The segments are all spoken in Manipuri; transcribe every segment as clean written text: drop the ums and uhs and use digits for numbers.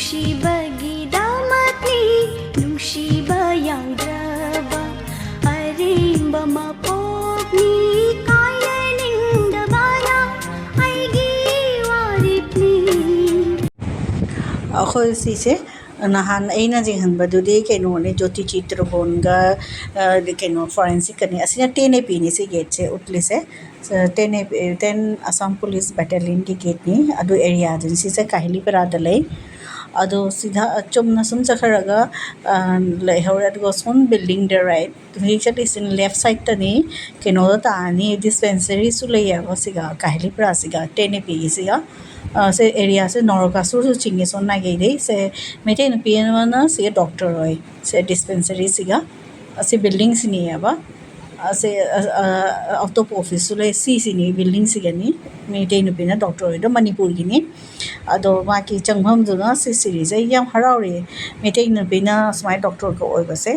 ꯅꯨꯡꯁꯤꯕꯒꯤꯗꯃꯛꯅꯤ ꯅꯨꯡꯁꯤꯕ ꯌꯥꯎꯗ꯭ꯔꯕ ꯑꯔꯦꯝꯕ ꯃꯄꯣꯛꯅꯤ ꯀꯥꯏꯅꯅꯤꯡꯗꯕꯅ ꯑꯩꯒꯤ ꯋꯥꯔꯤꯞꯅꯤ अखोई सीसे नहान ऐना जेहनबदुदे केनोने ज्योति चित्रबोनगा केनो फॉरेंसिक कने असिना टेने पीनी से गेट से उतले से टेने टेन असम पुलिस बटालियन की गेट नी अदु एरिया एजेंसी से काहिली पर आदले अदो सीधा चुमना सुम चखरगा लेहौरत गोसुन बिल्डिंग द राइट व्हीचल इस इन लेफ्ट साइड तनी केनो तानी डिस्पेंसरी सुलेया वसिगा काहिली पर आसिगा टेने पी सिगा से एरिया से नरकासुर चिंगे सोना गई से मेटे नुपियना से डॉक्टर होय से डिस्पेंसरी सिगा से बिल्डिंग सिनी अब से ऑफ ऑफिस ले सिनी बिल्डिंग सिगनी मेटे नुपिना डॉक्टर होय मणिपुर गिनी अदो माकी चंगभम दुना से सीरीज याम हरावरे मेटे नुपिना स्माइल डॉक्टर को ओइबसे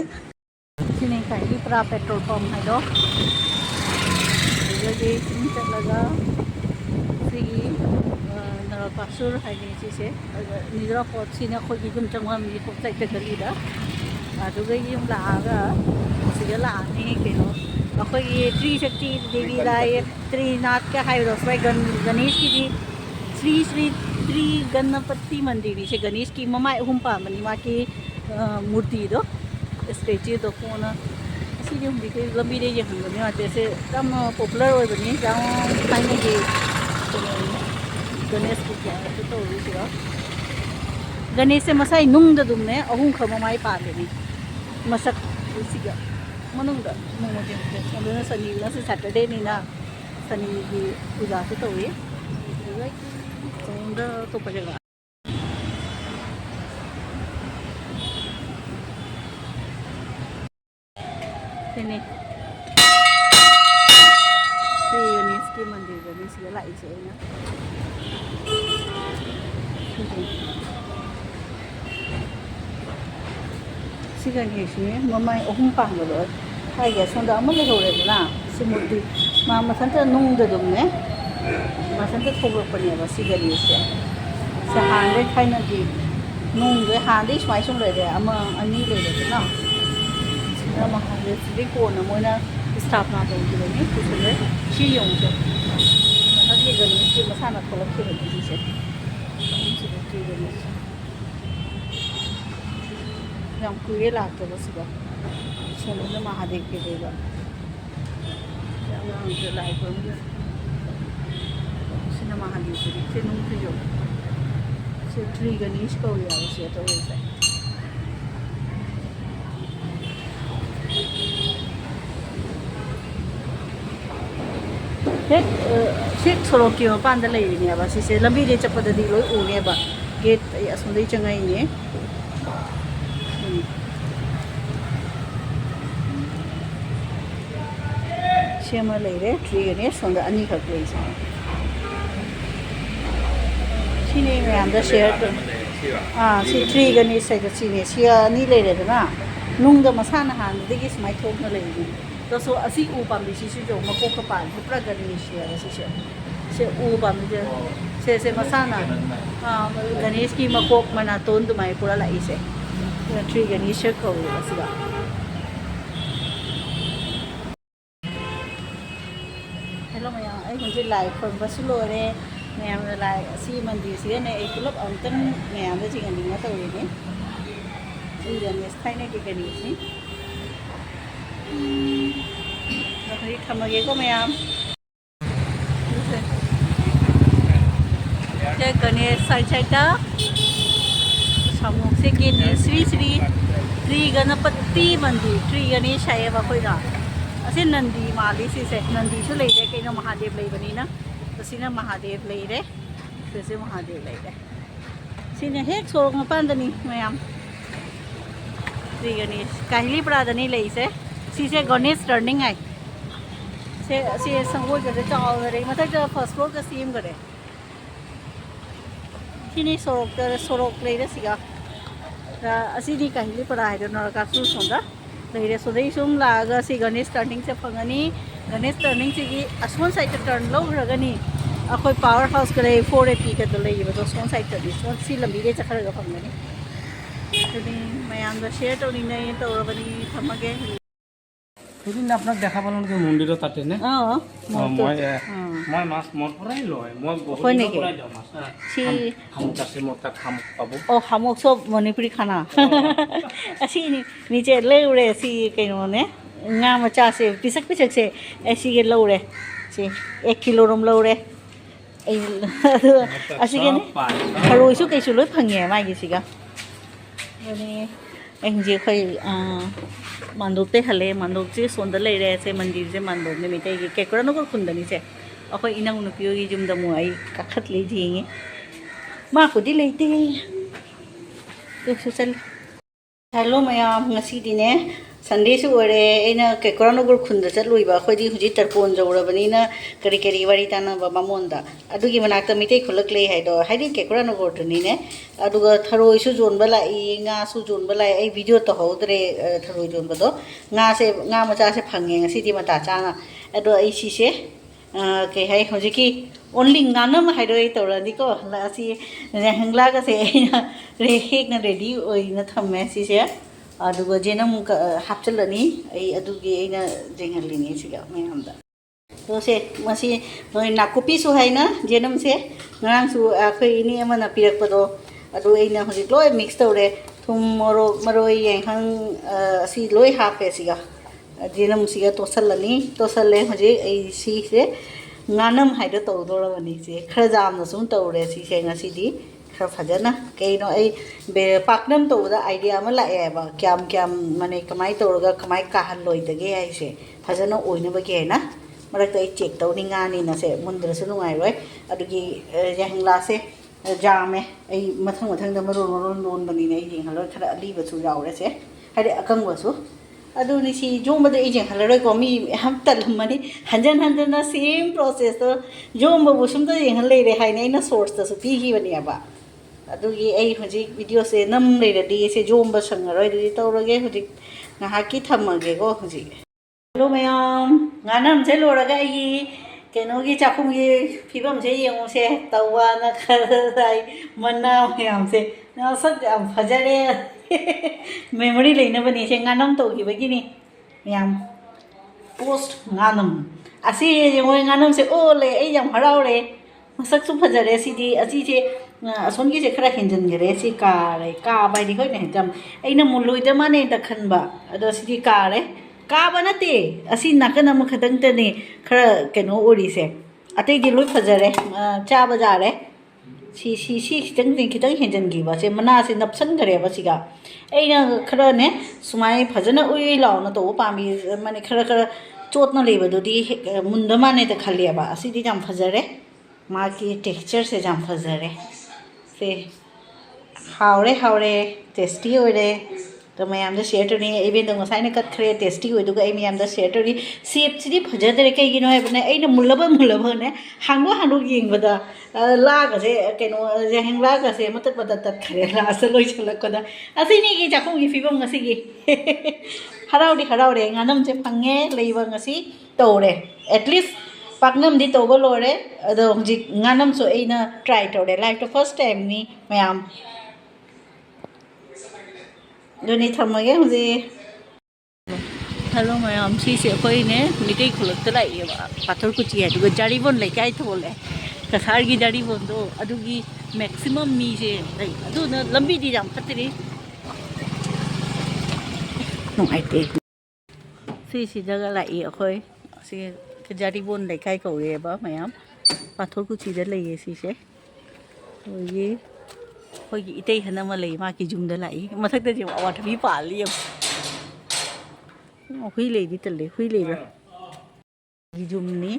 सिने काइली प्रा पेट्रोल पंप हाइदो लगे सिन चलगा सी नरकासुर हाइने से निजरा पोचिना खोगी गुम चंगम नि खोक्साइ ते गलीदा अदुगा यम लागा सिगा लानी केनो अखोई त्रि शक्ति देवी लाय त्रिनाथ का हाइरो स्वाय गणेश की श्री श्री त्रि गणपति मंदिर से गणेश की ममा हुम पामनी मा की मूर्ति दो स्टैच्यू दो कोना सिदि हम दिखे लंबी दे जे हंगने आते से तम पॉपुलर होय बनी जाओ खाने के गणेश की क्या तो होगा गणेश से मसाई नुंग दुमने अहुम खमाई पालेनी मसक सिगा मनुंग मोमोजे अदुना सनी से सैटरडे नीना सनी की पूजा से तो हुई तो पजेगा ini gणेश की मंदिर गणेश के लाई से ना सी गणेश ने ममाई अहुम पांगलो हाय गे सोंदा अमल लेहौरेदना सी मूर्ति मा मसंत नुंग दुमने मसंत थोगलपने बा सी गणेश से हांदे थाइना की नुंग हांदे स्वाई सुम लेदे अमा अनि लेदे ना महादेव से कोना मोना स्थापना तौगिबनी कुसले सी योंसे मथागे गणेश के मसाना थोलखिबे दिसे सिबे गणेश याम कुए लाक्तबसिगा सोमना महादेव के देगा याम लाई पर सिना महादेव से नुंग जो से त्रि गणेश को याव से तो वैसे सिट सोरोक की मपान लेने से लंबी दे चपदी लोई ऊने गेट असम चंगे सेम लेरे ट्री गणेश सोंद अनी खक लेने मैम शेयर सी ट्री गणेश है सी अनी लेरेदना नुंग मसाना हानदगी सुमाय थोकना लेनी तो सो असी उ पामी सी जो मकोक पान पुरा गणेश से उ पामी से मसाना गणेश की मकोक मना तोन दुमाय पुरा लाई से ट्री गणेश को असिगा हेलो मैया आई मुझे लाइव पर बस लोरे मैम लाइव असी मंदिर से ने एक क्लब अंतन मैम दे जिंगनी मा तौरेने इ गणेश थाइने के गणेश नि Rồi थमगे को मैम जे गणेश साइड सामुक से गेट श्री श्री त्रि गणपति मंदिर त्रि गणेश है बखोइना असे नंदी माली से नंदी सु लेरे कइनो महादेव लेबनीना तसिना महादेव लेरे से महादेव लेरे सिने हेक सोरक मपानदनी मैम त्रि गणेश काहिली प्रादनी लेइसे सीसे गणेश टर्निंग है से संगोई करे चाव करे मतलब फर्स्ट फ्लोर का सीम करे सिनी सोरोक लेरे सिगा असीनी काहिली पड़ा है नरकासुर सोंदा लेरे सोदे सुम लागा सी गणेश टर्निंग से फंगनी गणेश टर्निंग से की असवन साइड टर्न लो रगनी ꯑꯩꯈꯣꯏ ꯄꯥꯋꯔ ꯍꯥꯎꯁꯀ ꯂꯩ 4AP ꯒꯗ ꯂꯩꯕꯗꯣ ꯁꯣꯝ ꯁꯥꯏꯗꯇꯗꯤ ꯁꯤ ꯂꯝꯕꯤꯗꯩ ꯆꯠꯈ꯭ꯔꯒ ꯐꯪꯒꯅꯤ ꯑꯗꯨꯅꯤ ꯃꯌꯥꯝꯒ ꯁꯤꯌꯔ ꯇꯧꯅꯤꯡꯉꯩ ꯇꯧꯔꯕꯅꯤ ꯊꯝꯃꯒꯦ সেইদিনা আপোনাক দেখা পালোঁ নেকি মন্দিৰৰ তাতে নে অঁ মই মাছ মোৰ পৰাই লয় মই বহুত হয় দিনৰ নেকি? পৰাই দিওঁ মাছ সি শামুক আছে মোৰ তাত শামুক পাব ꯑꯣ শামুক ꯁꯣꯞ ꯃꯅꯤꯄꯨꯔꯤ ꯈꯥꯅꯥ ꯑꯁꯤꯅꯤ ꯅꯤꯆꯦ ꯂꯩꯔꯨꯔꯦ ꯁꯤ ꯀꯩꯅꯣꯅꯦ ꯉꯥ ꯃꯆꯥꯁꯦ ꯄꯤꯁꯛ ꯄꯤꯁꯛꯁꯦ ꯑꯩ ꯁꯤꯒꯤ ꯂꯧꯔꯦ ꯁꯤ 1 ꯀꯤꯂꯣꯔꯣꯝ ꯂꯧꯔꯦ ꯑꯩ ꯑꯗꯨꯒ ꯑꯁꯤꯒꯤꯅꯦ ꯊꯔꯣꯏꯁꯨ ꯀꯩꯁꯨ ꯂꯣꯏ ꯐꯪꯉꯦ ꯃꯥꯒꯤꯁꯤꯒ ꯑꯗꯨꯅꯤ ꯑꯩ ꯍꯧꯖꯤꯛ ꯑꯩꯈꯣꯏ ꯃꯥꯟꯗꯣꯞꯇꯩ ꯍꯜꯂꯛꯑꯦ ꯃꯥꯟꯗꯣꯞꯁꯦ ꯁꯣꯟꯗ ꯂꯩꯔꯦ ꯁꯦ ꯃꯟꯗꯤꯔꯁꯦ ꯃꯥꯟꯗꯣꯞꯅꯦ ꯃꯩꯇꯩꯒꯤ ꯀꯦꯀꯨꯔꯥꯅꯒꯔ ꯈꯨꯟꯗꯅꯤꯁꯦ ꯑꯩꯈꯣꯏ ꯏꯅꯧ ꯅꯨꯄꯤ ꯍꯣꯏꯒꯤ ꯌꯨꯝꯗ ꯑꯃꯨꯛ ꯑꯩ ꯀꯥꯈꯠꯂꯤ ꯌꯦꯡꯉꯤ ꯃꯥꯕꯨꯗꯤ ꯂꯩꯇꯦ ꯑꯗꯨꯁꯨ ꯆꯠꯂꯤ ꯍꯦꯜꯂꯣ ꯃꯌꯥꯝ ꯉꯁꯤꯗꯤꯅꯦ ꯁꯟꯗꯦꯁꯨ ꯑꯣꯏꯔꯦ ꯑꯩꯅ ꯀꯦꯀꯨꯔꯥꯅꯒꯔ ꯈꯨꯟꯗ ꯆꯠꯂꯨꯏꯕ ꯑꯩꯈꯣꯏꯗꯤ ꯍꯧꯖꯤꯛ ꯇꯔꯄꯣꯟ ꯌꯧꯔꯕꯅꯤꯅ ꯀꯔꯤ ꯀꯔꯤ ꯋꯥꯔꯤ ꯇꯥꯟꯅꯕ ꯃꯃꯣꯟꯗ ꯑꯗꯨꯒꯤ ꯃꯅꯥꯛꯇ ꯃꯩꯇꯩ ꯈꯨꯜꯂꯛ ꯂꯩ ꯍꯥꯏꯗꯣ ꯍꯥꯏꯗꯤ ꯀꯦꯀꯨꯔꯥꯅꯒꯔꯗꯨꯅꯤꯅꯦ ꯑꯗꯨꯒ ꯊꯔꯣꯏꯁꯨ ꯌꯣꯟꯕ ꯂꯥꯛꯏ ꯉꯥꯁꯨ ꯌꯣꯟꯕ ꯂꯥꯛꯏ ꯑꯩ ꯚꯤꯗꯤꯑꯣ ꯇꯧꯍꯧꯗ꯭ꯔꯦ ꯊꯔꯣꯏ ꯌꯣꯟꯕꯗꯣ ꯉꯥ ꯃꯆꯥꯁꯦ ꯐꯪꯉꯦ ꯉꯁꯤꯗꯤ ꯃꯇꯥ ꯆꯥꯅ ꯑꯗꯣ ꯑꯩ ꯁꯤꯁꯦ ꯀꯩ ꯍꯥꯏ ꯍꯧꯖꯤꯛꯀꯤ ꯑꯣꯟꯂꯤ ꯉꯥꯅꯝ ꯍꯥꯏꯗꯣ ꯑꯩ ꯇꯧꯔꯅꯤꯀꯣ ꯑꯁꯤ ꯍꯪꯂꯥꯒꯁꯦ ꯑꯩꯅ ꯍꯦꯛꯅ ꯔꯦꯗꯤ ꯑꯣꯏꯅ ꯊꯝꯃꯦ ꯁꯤꯁꯦ ꯑꯗꯨꯒ ꯖꯦꯅꯝ ꯍꯥꯞꯆꯤꯜꯂꯅꯤ ꯑꯩ ꯑꯗꯨꯒꯤ ꯑꯩꯅ ꯌꯦꯡꯍꯜꯂꯤꯅꯤ ꯁꯤꯒ ꯃꯌꯥꯝꯗ ꯁꯦ ꯃꯁꯤ ꯅꯣꯏ ꯅꯥꯀꯨꯞꯄꯤꯁꯨ ꯍꯥꯏꯅ ꯖꯦꯅꯝꯁꯦ ꯉꯔꯥꯡꯁꯨ ꯑꯩꯈꯣꯏ ꯏꯅꯦ ꯑꯃꯅ ꯄꯤꯔꯛꯄꯗꯣ ꯑꯗꯨ ꯑꯩꯅ ꯍꯧꯖꯤꯛ ꯂꯣꯏ ꯃꯤꯛꯁ ꯇꯧꯔꯦ ꯊꯨꯝ ꯃꯣꯔꯣꯛ ꯃꯔꯣꯏ ꯌꯥꯏꯉꯪ ꯑꯁꯤ ꯂꯣꯏ ꯍꯥꯞꯄꯦ ꯁꯤꯒ ꯖꯦꯅꯝꯁꯤꯒ ꯇꯣꯠꯁꯜꯂꯅꯤ ꯇꯣꯠꯁꯜꯂꯦ ꯍꯧꯖꯤꯛ ꯑꯩ ꯁꯤꯁꯦ ꯉꯥꯅꯝ ꯍꯥꯏꯗꯣ ꯇꯧꯗꯣꯔꯕꯅꯤ ꯁꯦ ꯈꯔ ꯌꯥꯝꯅ ꯁꯨꯝ ꯇꯧꯔꯦ ꯁꯤꯁꯦ ꯉꯁꯤꯗꯤ ꯈꯔ ꯐꯖꯅ ꯀꯩꯅꯣ ꯑꯩ ꯄꯥꯛꯅꯝ ꯇꯧꯕꯗ ꯑꯥꯏꯗꯤꯌꯥ ꯑꯃ ꯂꯥꯛꯑꯦꯕ ꯀꯌꯥꯝ ꯃꯅꯦ ꯀꯃꯥꯏꯅ ꯇꯧꯔꯒ ꯀꯃꯥꯏꯅ ꯀꯥꯍꯜꯂꯣꯏꯗꯒꯦ ꯍꯥꯏꯁꯦ ꯐꯖꯅ ꯑꯣꯏꯅꯕꯒꯤ ꯍꯥꯏꯅ ꯃꯔꯛꯇ ꯑꯩ ꯆꯦꯛ ꯇꯧꯅꯤ ꯉꯥꯅꯤꯅꯁꯦ ꯃꯨꯟꯗ꯭ꯔꯁꯨ ꯅꯨꯡꯉꯥꯏꯔꯣꯏ ꯑꯗꯨꯒꯤ ꯌꯥꯏꯉꯪꯂꯥꯁꯦ ꯌꯥꯝꯃꯦ ꯑꯩ ꯃꯊꯪꯗ ꯃꯔꯣꯟ ꯂꯣꯟꯕꯅꯤꯅ ꯑꯩ ꯌꯦꯡꯍꯜꯂꯣꯏ ꯈꯔ ꯑꯂꯤꯕꯁꯨ ꯌꯥꯎꯔꯦꯁꯦ ꯍꯥꯏꯗꯤ ꯑꯀꯪꯕꯁꯨ ꯑꯗꯨꯅꯤ ꯁꯤ ꯌꯣꯝꯕꯗ ꯑꯩ ꯌꯦꯡꯍꯜꯂꯔꯣꯏꯀꯣ ꯃꯤ ꯃꯌꯥꯝ ꯇꯜꯂꯝꯃꯅꯤ ꯍꯟꯖꯟꯅ ꯁꯦꯝ ꯄ꯭ꯔꯣꯁꯦꯁꯇꯣ ꯌꯣꯝꯕꯕꯨ ꯁꯨꯝꯇ ꯌꯦꯡꯍꯜ ꯂꯩꯔꯦ ꯍꯥꯏꯅ ꯑꯩꯅ ꯁꯣꯔꯁꯇꯁꯨ ꯄꯤꯈꯤꯕꯅꯦꯕ ꯑꯗꯨꯒꯤ ꯑꯩ ꯍꯧꯖꯤꯛ ꯚꯤꯗꯤꯑꯣꯁꯦ ꯅꯝ ꯂꯩꯔꯗꯤ ꯁꯦ ꯌꯣꯝꯕ ꯁꯪꯉꯔꯣꯏ ꯑꯗꯨꯗꯤ ꯇꯧꯔꯒꯦ ꯍꯧꯖꯤꯛ ꯉꯥꯏꯍꯥꯛꯀꯤ ꯊꯝꯃꯒꯦꯀꯣ ꯍꯧꯖꯤꯛ ꯍꯜꯂꯣ ꯃꯌꯥꯝ ꯉꯥꯅꯝꯁꯦ ꯂꯣꯏꯔꯒ ꯑꯩꯒꯤ ꯀꯩꯅꯣꯒꯤ ꯆꯥꯛꯈꯨꯝꯒꯤ ꯐꯤꯕꯝꯁꯦ ꯌꯦꯡꯉꯨꯁꯦ ꯇꯧꯕꯅ ꯈꯔ ꯃꯅꯥ ꯃꯌꯥꯝꯁꯦ ꯁꯛ ꯌꯥꯝ ꯐꯖꯔꯦ ꯃꯦꯃꯣꯔꯤ ꯂꯩꯅꯕꯅꯤ ꯁꯦ ꯉꯥꯅꯝ ꯇꯧꯈꯤꯕꯒꯤꯅꯤ ꯃꯌꯥꯝ ꯄꯣꯁꯠ ꯉꯥꯅꯝ ꯑꯁꯤ ꯃꯣꯏ ꯉꯥꯅꯝꯁꯦ ꯑꯣꯜꯂꯦ ꯑꯩ ꯌꯥꯝ ꯍꯔꯥꯎꯔꯦ ꯃꯁꯛꯁꯨ ꯐꯖꯔꯦ ꯁꯤꯗꯤ ꯑꯁꯤꯁꯦ ꯑꯁꯣꯝꯒꯤꯁꯦ ꯈꯔ ꯍꯦꯟꯖꯤꯟꯈꯔꯦ ꯁꯤ ꯀꯥꯔꯦ ꯀꯥꯕ ꯍꯥꯏꯗꯤ ꯍꯣꯏꯅ ꯍꯦꯟꯖꯝ ꯑꯩꯅ ꯃꯨꯜꯂꯣꯏꯗ ꯃꯥꯅꯦꯅ ꯈꯟꯕ ꯑꯗꯣ ꯁꯤꯗꯤ ꯀꯥꯔꯦ ꯀꯥꯕ ꯅꯠꯇꯦ ꯑꯁꯤ ꯅꯥꯀꯟ ꯑꯃꯈꯛꯇꯪꯇꯅꯦꯈꯔ ꯀꯩꯅꯣ ꯑꯣꯏꯔꯤꯁꯦ ꯑꯇꯩꯗꯤ ꯂꯣꯏ ꯐꯖꯔꯦ ꯆꯥꯕ ꯌꯥꯔꯦ ꯁꯤ खितंग हेंजनगिबा से मनासे नपसनगरेबा सिगा अइना खरने सुमाय फजना उइ लाउना तो पामी माने खरा चोटना लेबदुदी मुंद माने त खलेबा असिदि जाम फजरे माकी टेक्सचर से जाम फजरे से हावरे टेस्टी होरे तो मैम शेयर टोनी इवें दो साइने कट खरे टेस्टी होय दुगा ए मैम शेयर टोनी सेप सिदि फजदरे कइगिनो हैबने अइना मुल्लबा ने हांगो येंगबदा लागसे केनो जेहिं लागसे मतत तत खरे लास लोइ छलकदा असिनि गी जाखुंगी फिबम ngasiगी हराउरे nganam je phange leiba ngasi tore at least paknam di toba lore ado ji nganam so aina try tore like the first time ni ma'am दोनी थमगे मुझे हेलो मैम सीसे अखोइने मिटै खुलक लाइएबा पाथर कुची है दुगा जारीबन लेकाय थोले कसारगी जारीबन दो अदुगी मैक्सिमम मीसे लै अदुना लंबी दी जाम फतरी नुआइते सीसी जगह लाई अखोइ सी जारीबन लेकाय कौरेबा मैम पाथर कुची दे लइए सीसे ये होगी इतै हनम लई माकी जुमदा लाई मथक दे वाटवी पाली हुई लेदी तले हुई लेबा जुमनी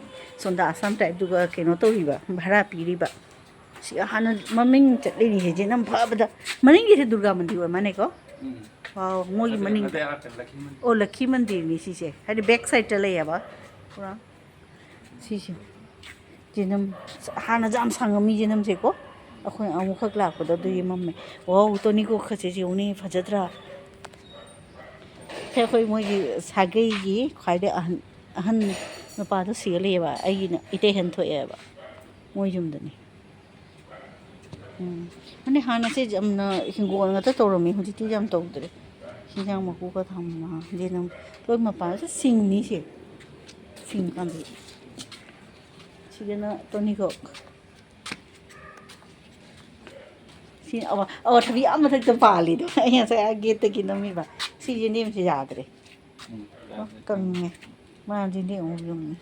सोंदा आसाम टाइप दुगा केनो तोहिबा भाड़ा पीरिबा सी हाना ममिंग चलेनी हे जेनम फाबदा मनिंग से दुर्गा मंदिर माने को वाओ मोगी मनिंग ओ लक्की मंदिर नि सीसे हादि बैक साइड ता लेयाबा पूरा सीसे जेनम हाना जाम सांगमी जेनम से को अखोइ अमुखक लापदा दुई मम्मे वाओ तोनिको खसे जेउनी फजद्रा अखोइ मोगी सागैगी खाइदे अहन नुपादो सिगलेबा आइगिना इते हन थोएबा ꯃꯣꯏ ꯌꯨꯝꯗꯅꯤ ꯑꯗꯩ ꯍꯥꯟꯅꯁꯦ ꯌꯥꯝꯅ ꯍꯤꯡꯒꯣꯜ ꯉꯥꯛꯇ ꯇꯧꯔꯝꯃꯤ ꯍꯧꯖꯤꯛꯇꯤ ꯌꯥꯝ ꯇꯧꯗ꯭ꯔꯦ ꯍꯤꯟꯖꯥꯡ ꯃꯀꯨꯒ ꯊꯝꯕ ꯌꯦꯅꯝ ꯂꯣꯏ ꯃꯄꯥꯟꯁꯦ ꯁꯤꯡꯅꯤ ꯁꯦ ꯁꯤꯡ ꯄꯥꯝꯕꯤ ꯁꯤꯗꯅ ꯇꯣꯅꯤꯈꯣꯛ ꯁꯤ ꯑꯋꯥꯊꯕꯤ ꯌꯥꯝ ꯃꯊꯛꯇ ꯄꯥꯜꯂꯤꯗꯣ ꯑꯩ ꯉꯁꯥꯏ ꯒꯦꯠꯇꯒꯤ ꯅꯝꯃꯤꯕ ꯁꯤ ꯌꯦꯟꯗꯦꯝꯁꯦ ꯌꯥꯗ꯭ꯔꯦ ꯀꯪꯉꯦ ꯃꯥ ꯌꯦꯟꯗꯦꯝ ꯑꯃꯨꯛ ꯌꯨꯡꯉꯦ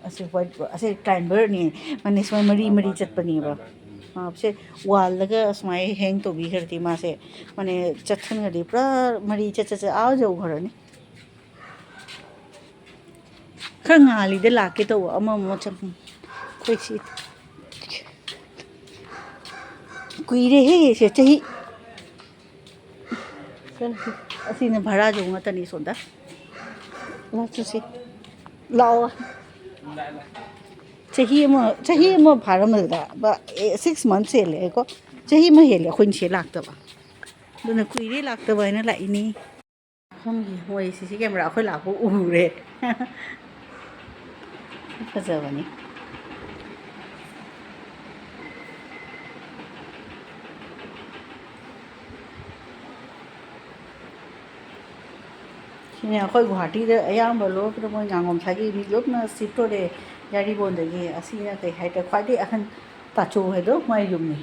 ꯑꯁꯤ ꯋꯥꯏꯠ ꯑꯁꯤ ꯀ꯭ꯂꯥꯏꯝꯕꯔꯅꯤ ꯃꯅꯦ ꯁꯨꯃꯥꯏ ꯃꯔꯤ ꯃꯔꯤ ꯆꯠꯄꯅꯦꯕ ꯁꯦ ꯋꯥꯜꯗꯒ ꯁꯨꯃꯥꯏꯅ ꯍꯦꯡ ꯇꯧꯕꯤꯈ꯭ꯔꯗꯤ ꯃꯥꯁꯦ ꯃꯅꯦ ꯆꯠꯊꯟꯈ꯭ꯔꯗꯤ ꯄꯨꯔꯥ ꯃꯔꯤ ꯆꯠ ꯑꯥ ꯌꯧꯈ꯭ꯔꯅꯤ ꯈꯔ ꯉꯥꯜꯂꯤꯗ ꯂꯥꯛꯀꯦ ꯇꯧꯕ ꯑꯃ ꯆꯠ ꯑꯩꯈꯣꯏ ꯁꯤ ꯀꯨꯏꯔꯦꯍꯦ ꯁꯦ ꯆꯍꯤ ꯑꯁꯤꯅ ꯚꯔꯥꯁꯨ ꯉꯥꯛꯇꯅꯤ ꯁꯣꯝꯗ ꯆꯠꯁꯤ ꯂꯥꯛꯑꯣ ꯆꯍꯤ ꯑꯃ ꯐꯥꯔꯝꯃꯗ 6 months ꯍꯦꯜꯂꯦꯀꯣ ꯆꯍꯤ ꯑꯃ ꯍꯦꯜꯂꯦ ꯑꯩꯈꯣꯏꯅ ꯁꯤ ꯂꯥꯛꯇꯕ ꯑꯗꯨꯅ ꯀꯨꯏꯔꯦ ꯂꯥꯛꯇꯕ ꯍꯥꯏꯅ ꯂꯥꯛꯏꯅꯤ ꯃꯐꯝꯒꯤ ꯃꯣꯏ ꯁꯤꯁꯤ ꯀꯦꯃꯦꯔꯥ ꯑꯩꯈꯣꯏ ꯂꯥꯛꯄ ꯎꯔꯦ ꯐꯖꯕꯅꯤ ꯁꯤꯅꯦ ꯑꯩꯈꯣꯏ ꯒꯨꯍꯥꯇꯤꯗ ꯑꯌꯥꯝꯕ ꯂꯣꯏꯅ ꯃꯣꯏ ꯉꯥꯉꯣꯝꯁꯥꯏꯒꯤ ꯃꯤ ꯂꯣꯏꯅ ꯁꯤꯐ ꯇꯧꯔꯦ ꯌꯥꯔꯤꯄꯣꯟꯗꯒꯤ ꯑꯁꯤꯅ ꯀꯩ ꯍꯥꯏꯇꯥꯔꯦ ꯈ꯭ꯋꯥꯏꯗꯒꯤ ꯑꯍꯟ ꯇꯥꯆꯧ ꯍꯥꯏꯗꯣ ꯃꯥꯏ ꯌꯨꯝꯅꯤ